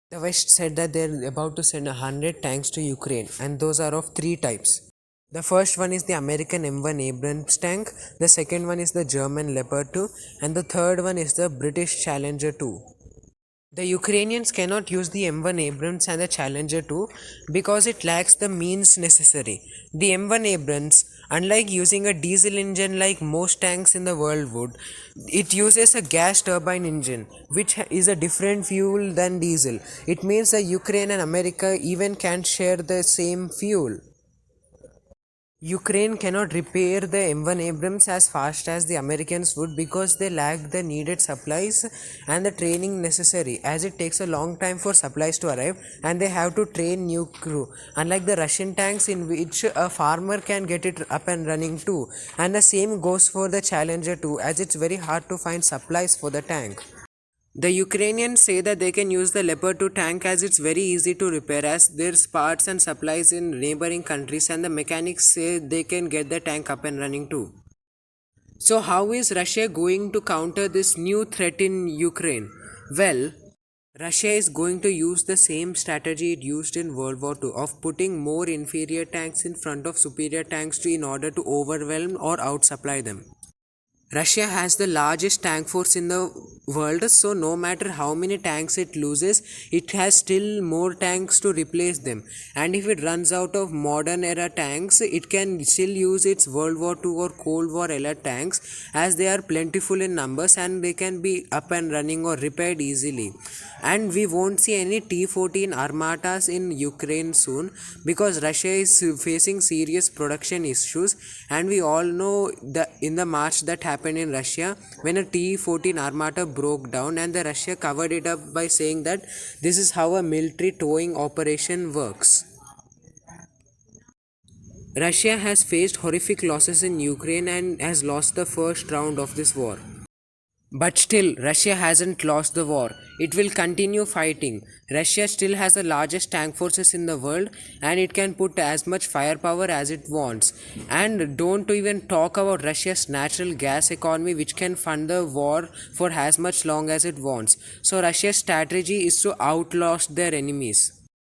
The West said that they're about to send 100 tanks to Ukraine, and those are of three types. The first one is the American M1 Abrams tank, the second one is the German Leopard 2, and the third one is the British Challenger 2. The Ukrainians cannot use the M1 Abrams and the Challenger 2 because it lacks the means necessary. The M1 Abrams, unlike using a diesel engine like most tanks in the world would, it uses a gas turbine engine, which is a different fuel than diesel. It means that Ukraine and America even can't share the same fuel. Ukraine cannot repair the M1 Abrams as fast as the Americans would because they lack the needed supplies and the training necessary, as it takes a long time for supplies to arrive and they have to train new crew. Unlike the Russian tanks, in which a farmer can get it up and running too, and the same goes for the Challenger too, as it's very hard to find supplies for the tank. The Ukrainians say that they can use the Leopard 2 tank as it's very easy to repair, as there's parts and supplies in neighboring countries, and the mechanics say they can get the tank up and running too. So how is Russia going to counter this new threat in Ukraine? Well, Russia is going to use the same strategy it used in World War II of putting more inferior tanks in front of superior tanks in order to overwhelm or outsupply them. Russia has the largest tank force in the world, so no matter how many tanks it loses, it has still more tanks to replace them. And if it runs out of modern era tanks, it can still use its World War II or Cold War era tanks, as they are plentiful in numbers and they can be up and running or repaired easily. And we won't see any T-14 armatas in Ukraine soon because Russia is facing serious production issues, and we all know that in the March that happened in Russia when a T-14 armata broke down, and the Russia covered it up by saying that this is how a military towing operation works. Russia has faced horrific losses in Ukraine and has lost the first round of this war. But still, Russia hasn't lost the war. It will continue fighting. Russia still has the largest tank forces in the world, and it can put as much firepower as it wants. And don't even talk about Russia's natural gas economy, which can fund the war for as much long as it wants. So Russia's strategy is to outlast their enemies.